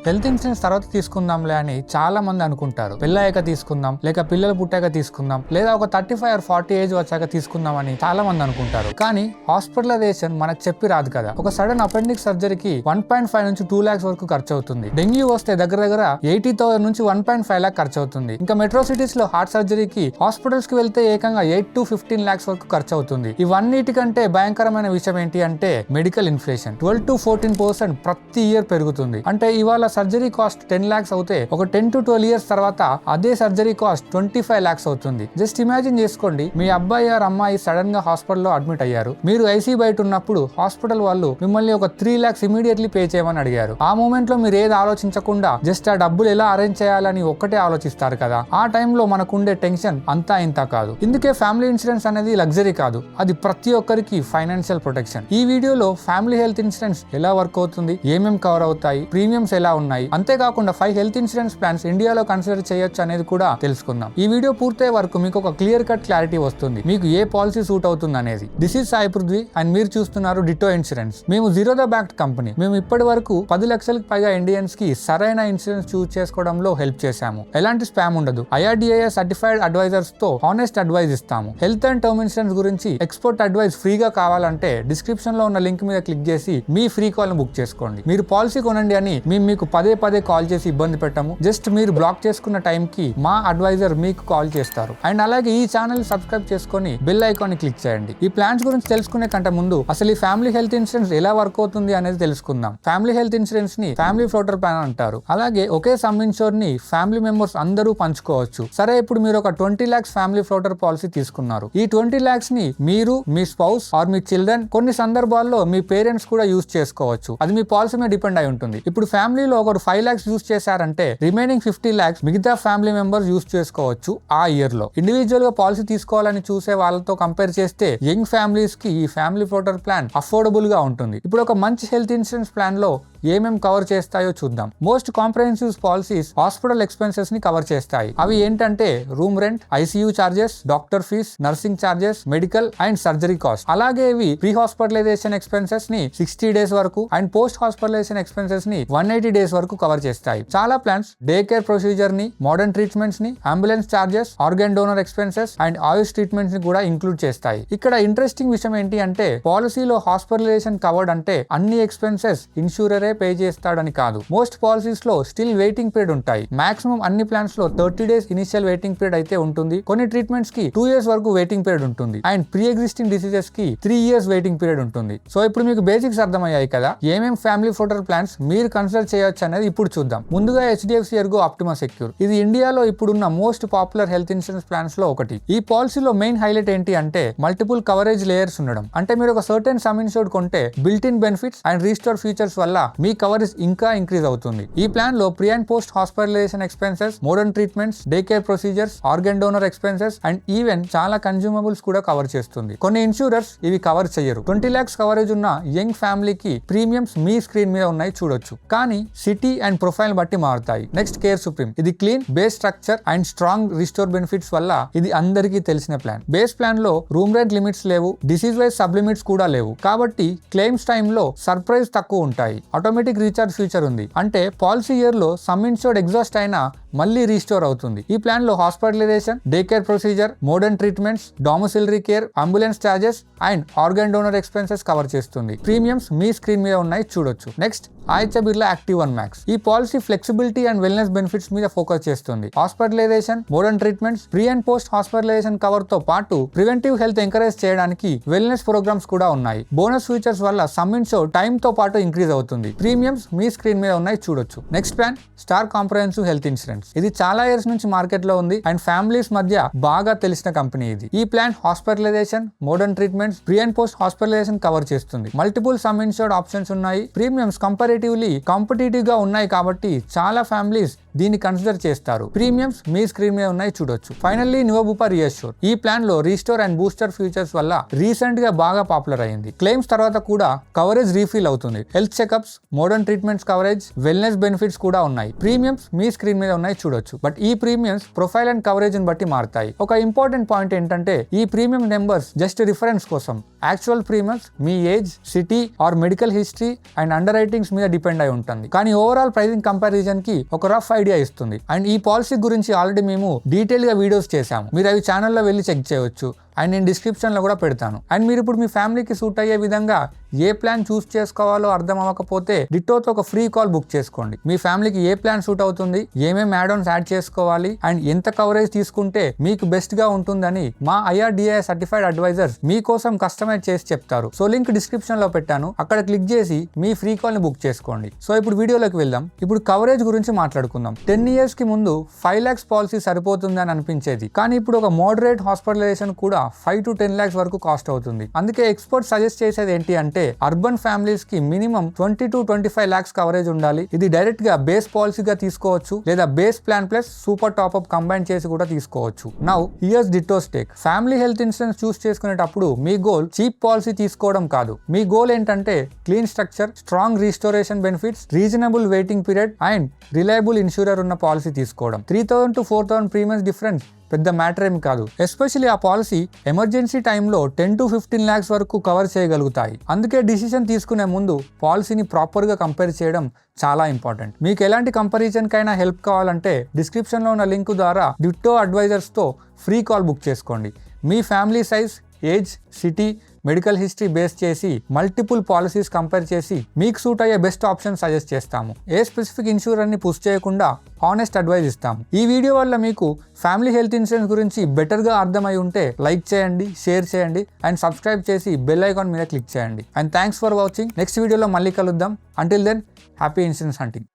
Health insurance తర్వాత తీసుకుందాంలే అని చాలా మంది అనుకుంటారు. పెళ్ళాక తీసుకుందాం, లేక పిల్లలు పుట్టాక తీసుకుందాం, లేదా ఒక 35 or 40 ఏజ్ వచ్చాక తీసుకుందాం అని చాలా మంది అనుకుంటారు. కానీ హాస్పిటలైజేషన్ మనకు చెప్పి రాదు కదా. ఒక సడన్ అపెండిక్స్ సర్జరీకి 1.5 నుంచి 2 lakhs వరకు ఖర్చు అవుతుంది. డెంగ్యూ వస్తే దగ్గర 80,000 నుంచి 1.5 lakh ఖర్చు అవుతుంది. ఇంకా మెట్రో సిటీస్ లో హార్ట్ సర్జరీకి హాస్పిటల్స్ కి వెళ్తే ఏకంగా 8 to 15 lakhs వరకు ఖర్చు అవుతుంది. ఇవన్నిటికంటే భయంకరమైన విషయం ఏంటి అంటే మెడికల్ ఇన్ఫ్లేషన్ 12 to 14% ప్రతి ఇయర్ పెరుగుతుంది. అంటే ఇవాళ సర్జరీ కాస్ట్ 10 lakhs అవుతే ఒక 10 to 12 years తర్వాత అదే సర్జరీ కాస్ట్ 25 lakhs అవుతుంది. జస్ట్ ఇమాజిన్ చేసుకోండి, మీ అబ్బాయి ఆర్ అమ్మాయి సడన్ గా హాస్పిటల్లో అడ్మిట్ అయ్యారు. మీరు ఐసీ బయట ఉన్నప్పుడు హాస్పిటల్ వాళ్ళు మిమ్మల్ని ఒక 3 lakhs ఇమీడియట్లీ పే చేయమని అడిగారు. ఆ మూమెంట్ లో మీరు ఏది ఆలోచించకుండా జస్ట్ ఆ డబ్బులు ఎలా అరేంజ్ చేయాలని ఒక్కటే ఆలోచిస్తారు కదా. ఆ టైంలో మనకుండే టెన్షన్ అంతా ఇంత కాదు. ఇందుకే ఫ్యామిలీ ఇన్సూరెన్స్ అనేది లగ్జరీ కాదు, అది ప్రతి ఒక్కరికి ఫైనాన్షియల్ ప్రొటెక్షన్. ఈ వీడియోలో ఫ్యామిలీ హెల్త్ ఇన్సూరెన్స్ ఎలా వర్క్ అవుతుంది, ఏమేం కవర్ అవుతాయి, ప్రీమియమ్స్ ఎలా ఉన్నాయి, అంతేకాకుండా 5 హెల్త్ ఇన్సూరెన్స్ ప్లాన్స్ ఇండియాలో కన్సిడర్ చేయొచ్చు అనేది కూడా తెలుసుకుందాం. ఈ వీడియో పూర్తయ్యే వరకు మీకు ఒక క్లియర్ కట్ క్లారిటీ వస్తుంది, మీకు ఏ పాలసీ సూట్ అవుతుంది అనేది. This is Sai Prithvi and మీరు చూస్తున్నారు డిటో ఇన్సూరెన్స్. మేము జీరోదా బ్యాక్డ్ కంపెనీ. మేము ఇప్పటి వరకు 10 లక్షలకు పైగా ఇండియన్స్ కి సరైన ఇన్సూరెన్స్ చూస్ చేసుకోవడంలో హెల్ప్ చేశాము. ఎలాంటి స్పామ్ ఉండదు. IRDAI సర్టిఫైడ్ అడ్వైజర్స్ తో హానెస్ట్ అడ్వైజ్ ఇస్తాము. హెల్త్ అండ్ టర్మ్ ఇన్సూరెన్స్ గురించి ఎక్స్పర్ట్ అడ్వైస్ ఫ్రీగా కావాలంటే డిస్క్రిప్షన్ లో ఉన్న లింక్ మీద క్లిక్ చేసి మీ ఫ్రీ కాల్ ను బుక్ చేసుకోండి. మీరు పాలసీ కొనండి అని మేము మీకు పదే కాల్ చేసి ఇబ్బంది పెట్టాము. జస్ట్ మీరు బ్లాక్ చేసుకున్న టైం కి మా అడ్వైజర్ మీకు కాల్ చేస్తారు. అండ్ అలాగే ఈ ఛానల్ సబ్స్క్రైబ్ చేసుకొని బెల్ ఐకాన్ ని క్లిక్ చేయండి. ఈ ప్లాన్స్ గురించి తెలుసుకునే కంటే ముందు అసలు ఈ ఫ్యామిలీ హెల్త్ ఇన్సూరెన్స్ ఎలా వర్క్ అవుతుంది అనేది తెలుసుకుందాం. ఫ్యామిలీ హెల్త్ ఇన్సూరెన్స్ ని ఫ్యామిలీ ఫ్లోటర్ ప్లాన్ అంటారు. అలాగే ఒకే సమ్ ఇన్షూర్ ని ఫ్యామిలీ మెంబర్స్ అందరూ పంచుకోవచ్చు. సరే, ఇప్పుడు మీరు ఒక 20 lakhs ఫ్యామిలీ ఫ్లోటర్ పాలసీ తీసుకున్నారు. ఈ 20 lakhs ని మీరు, మీ స్పౌస్ ఆర్ మీ చిల్డ్రన్, కొన్ని సందర్భాల్లో మీ పేరెంట్స్ కూడా యూజ్ చేసుకోవచ్చు. అది మీ పాలసీ మీద డిపెండ్ అయి ఉంటుంది. ఇప్పుడు ఫ్యామిలీలో ఒకరు 5 lakhs యూజ్ చేశారంటే రిమైనింగ్ 50 lakhs మిగతా ఫ్యామిలీ మెంబర్స్ యూజ్ చేసుకోవచ్చు ఆ ఇయర్ లో. ఇండివిజువల్ గా పాలసీ తీసుకోవాలని చూసే వాళ్ళతో కంపేర్ చేస్తే యంగ్ ఫ్యామిలీస్ కి ఈ ఫ్యామిలీ ఫ్లోటర్ ప్లాన్ అఫోర్డబుల్ గా ఉంటుంది. ఇప్పుడు ఒక మంచి హెల్త్ ఇన్సూరెన్స్ ప్లాన్ లో ఏమేం కవర్ చేస్తాయో చూద్దాం. Most comprehensive policies hospital expenses ని కవర్ చేస్తాయి. అవి ఏంటంటే room rent, ICU charges, doctor fees, nursing charges, medical and surgery cost. అలాగే ఇవి ప్రీ హాస్పిటలైజేషన్ ఎక్స్పెన్సెస్ ని 60 days వరకు అండ్ పోస్ట్ హాస్పిటలైజేషన్ ఎక్స్పెన్సెస్ ని 180 days వరకు కవర్ చేస్తాయి. చాలా ప్లాన్స్ డే కేర్ ప్రొసీజర్ ని, మోడర్న్ ట్రీట్మెంట్స్ ని, ambulance charges, organ donor expenses and Ayush treatments ని కూడా ఇంక్లూడ్ చేస్తాయి. ఇక్కడ ఇంట్రెస్టింగ్ విషయం ఏంటి అంటే పాలసీలో హాస్పిటలైజేషన్ కవర్డ్ అంటే అన్ని ఎక్స్పెన్సెస్ ఇన్సూరరే పే చేస్తాడని కాదు. మోస్ట్ పాలసీస్ లో స్టిల్ వెయిటింగ్ పీరియడ్ ఉంటాయి. మాక్సిమం అన్ని ప్లాన్స్ లో 30 days ఇనిషియల్ వెయిటింగ్ పీరియడ్ అయితే ఉంటుంది. కొన్ని ట్రీట్మెంట్స్ కి 2 years వరకు వెయిటింగ్ పీరియడ్ ఉంటుంది అండ్ ప్రీ ఎగ్జిస్టింగ్ డిసీజెస్ కి 3 years వెయిటింగ్ పీరియడ్ ఉంటుంది. సో ఇప్పుడు మీకు బేసిక్స్ అర్థమయ్యాయి కదా, ఏమేం ఫ్యామిలీ ఫ్లోటర్ ప్లాన్స్ మీరు కన్సిడర్ చేయొచ్చు అనేది ఇప్పుడు చూద్దాం. ముందుగా HDFC Ergo Optima Secure. ఇది ఇండియాలో ఇప్పుడున్న most popular health insurance plans లో ఒకటి. ఈ పాలసీలో మెయిన్ హైలైట్ ఏంటి అంటే మల్టిపుల్ కవరేజ్ లేయర్స్ ఉండడం. అంటే మీరు ఒక సర్టెన్ సమ్ ఇన్సూర్డ్ కొంటే built in benefits and restore features వల్ల మీ కవరేజ్ ఇంకా ఇంక్రీజ్ అవుతుంది. ఈ ప్లాన్ లో pre and post hospitalization expenses, modern treatments, day care procedures, organ donor expenses and even చాలా కన్జ్యూమబుల్స్ కూడా కవర్ చేస్తుంది. కొన్ని ఇన్సూరర్స్ ఇవి కవర్ చేయరు. 20 lakhs కవరేజ్ ఉన్న యంగ్ ఫ్యామిలీకి ప్రీమియమ్స్ మీ స్క్రీన్ మీద ఉన్నాయి చూడొచ్చు. కానీ సిటీ అండ్ ప్రొఫైల్ బట్టి మారుతాయి. Next Care Supreme. ఇది clean base structure and strong restore benefits వల్ల ఇది అందరికీ తెలిసిన ప్లాన్. బేస్ ప్లాన్ లో రూమ్ రెంట్ లిమిట్స్ లేవు, డిసీజ్ వైజ్ సబ్ లిమిట్స్ కూడా లేవు. కాబట్టి క్లెయిమ్స్ టైమ్ లో సర్ప్రైజ్ తక్కువ ఉంటాయి. ఆటోమేటిక్ రీఛార్జ్ ఫీచర్ ఉంది. అంటే పాలసీ ఇయర్ లో సమ్ ఇన్సూర్డ్ ఎగ్జాస్ట్ అయినా మళ్ళీ రీస్టోర్ అవుతుంది. ఈ ప్లాన్ లో hospitalisation, day care procedure, modern treatments, domiciliary care, ambulance charges and organ donor expenses cover చేస్తుంది. ప్రీమియమ్స్ మీ స్క్రీన్ మీద ఉన్నాయి చూడొచ్చు. Next Aditya Birla active 1 Max. ఈ పాలసీ ఫ్లెక్సిబిలిటీ అండ్ వెల్నెస్ బెనిఫిట్స్ మీద ఫోకస్ చేస్తుంది. Hospitalisation, modern treatments, pre and post hospitalisation cover తో పాటు ప్రివెంటివ్ హెల్త్ ఎంకరేజ్ చేయడానికి వెల్నెస్ ప్రోగ్రామ్స్ కూడా ఉన్నాయి. బోనస్ ఫీచర్స్ వల్ల సమ్ ఇన్సూర్డ్ టైం తో పాటు ఇంక్రీజ్ అవుతుంది. ప్రీమియమ్స్ మీ స్క్రీన్ మీద ఉన్నాయి చూడొచ్చు. Next plan star comprehensive health insurance. ఇది చాలా ఇయర్స్ నుంచి మార్కెట్ లో ఉంది అండ్ ఫ్యామిలీస్ మధ్య బాగా తెలిసిన కంపెనీ ఇది. ఈ plan hospitalization, modern treatments, pre and post hospitalisation cover చేస్తుంది. మల్టిపుల్ సమ్ ఇన్సూర్డ్ ఆప్షన్స్ ఉన్నాయి. ప్రీమియమ్స్ కంపారిటివ్లీ కాంపిటేటివ్ గా ఉన్నాయి కాబట్టి చాలా ఫ్యామిలీస్ దీన్ని కన్సిడర్ చేస్తారు. ప్రీమియమ్స్ మీ స్క్రీన్ మీద ఉన్నాయి చూడొచ్చు. Finally Niva Bupa reassure. ఈ ప్లాన్ లో రీస్టోర్ అండ్ బూస్టర్ ఫీచర్స్ వల్ల రీసెంట్ గా బాగా పాపులర్ అయింది. క్లెయిమ్స్ తర్వాత కూడా కవరేజ్ రీఫిల్ అవుతుంది. Health checkups, modern treatments coverage, wellness benefits కూడా ఉన్నాయి. ప్రీమియమ్స్ మీ స్క్రీన్ మీద ఉన్నాయి ఉన్నాయి చూడొచ్చు. బట్ ఈ ప్రీమియమ్స్ ప్రొఫైల్ అండ్ కవరేజ్ ని బట్టి మారుతాయి. ఒక ఇంపార్టెంట్ పాయింట్ ఏంటంటే ఈ ప్రీమియం నెంబర్స్ జస్ట్ రిఫరెన్స్ కోసం. యాక్చువల్ ప్రీమియమ్స్ మీ age, city or medical history and underwritings మీద డిపెండ్ అయి ఉంటుంది. కానీ ఓవరాల్ ప్రైసింగ్ కంపారిజన్ కి ఒక రఫ్ ఐడియా ఇస్తుంది. అండ్ ఈ పాలసీ గురించి ఆల్రెడీ మేము డీటెయిల్ గా వీడియోస్ చేశాము. మీరు అవి ఛానల్లో వెళ్ళి చెక్ చేయవచ్చు. అండ్ నేను డిస్క్రిప్షన్లో కూడా పెడతాను. అండ్ మీరు ఇప్పుడు మీ ఫ్యామిలీకి సూట్ అయ్యే విధంగా ఏ ప్లాన్ చూస్ చేసుకోవాలో అర్థం అవ్వకపోతే డిట్టోతో ఒక ఫ్రీ కాల్ బుక్ చేసుకోండి. మీ ఫ్యామిలీకి ఏ ప్లాన్ సూట్ అవుతుంది, ఏమేమి యాడ్ ఆన్స్ యాడ్ చేసుకోవాలి అండ్ ఎంత కవరేజ్ తీసుకుంటే మీకు బెస్ట్ గా ఉంటుందని మా IRDAI సర్టిఫైడ్ అడ్వైజర్స్ మీకోసం కస్టమైజ్ చేసి చెప్తారు. సో లింక్ డిస్క్రిప్షన్ లో పెట్టాను, అక్కడ క్లిక్ చేసి మీ ఫ్రీ కాల్ ని బుక్ చేసుకోండి. సో ఇప్పుడు వీడియోలోకి వెళ్దాం. ఇప్పుడు కవరేజ్ గురించి మాట్లాడుకుందాం. 10 years కి ముందు 5 lakhs పాలసీ సరిపోతుంది అని అనిపించేది. కానీ ఇప్పుడు ఒక మోడరేట్ హాస్పిటలైజేషన్ కూడా 5 to 10 lakhs వరకు కాస్ట్ అవుతుంది. అందుకే ఎక్స్పర్ట్ సజెస్ట్ చేసేది ఏంటి అంటే అర్బన్ ఫ్యామిలీస్ కి మినిమం 20 to 25 lakhs కవరేజ్ ఉండాలి. ఇది డైరెక్ట్ గా బేస్ పాలసీగా తీసుకోవచ్చు లేదా base plan plus super top up combine చేసి కూడా తీసుకోవచ్చు. Now here's Ditto's take. Family health insurance choose చేసుకునేటప్పుడు మీ గోల్ చీప్ పాలసీ తీసుకోవడం కాదు. మీ గోల్ ఏంటంటే clean structure, strong restoration benefits, reasonable waiting period and reliable insurer ఉన్న పాలసీ తీసుకోవడం. 3,000 to 4,000 ప్రీమియమ్స్ డిఫరెన్స్ పెద్ద మ్యాటర్ ఏమి కాదు. ఎస్పెషల్లీ ఆ పాలసీ ఎమర్జెన్సీ టైంలో 10 to 15 lakhs వరకు కవర్ చేయగలుగుతాయి. అందుకే డిసిషన్ తీసుకునే ముందు పాలసీని ప్రాపర్గా కంపేర్ చేయడం చాలా ఇంపార్టెంట్. మీకు ఎలాంటి కంపారిజన్ కైనా హెల్ప్ కావాలంటే డిస్క్రిప్షన్లో ఉన్న లింక్ ద్వారా డిట్టో అడ్వైజర్స్తో ఫ్రీ కాల్ బుక్ చేసుకోండి. మీ family size, age, city, medical history base చేసి మల్టిపుల్ పాలసీస్ కంపేర్ చేసి మీకు సూట్ అయ్యే బెస్ట్ ఆప్షన్ సజెస్ట్ చేస్తాము. ఏ స్పెసిఫిక్ ఇన్సూరర్ ని పుష్ చేయకుండా హానెస్ట్ అడ్వైస్ ఇస్తాము. ఈ వీడియో వల్ల మీకు ఫ్యామిలీ హెల్త్ ఇన్సూరెన్స్ గురించి బెటర్గా అర్థమై ఉంటే లైక్ చేయండి, షేర్ చేయండి అండ్ సబ్స్క్రైబ్ చేసి బెల్ ఐకాన్ మీద క్లిక్ చేయండి. And thanks for watching. Next వీడియోలో మళ్ళీ కలుద్దాం. Until then happy insurance hunting.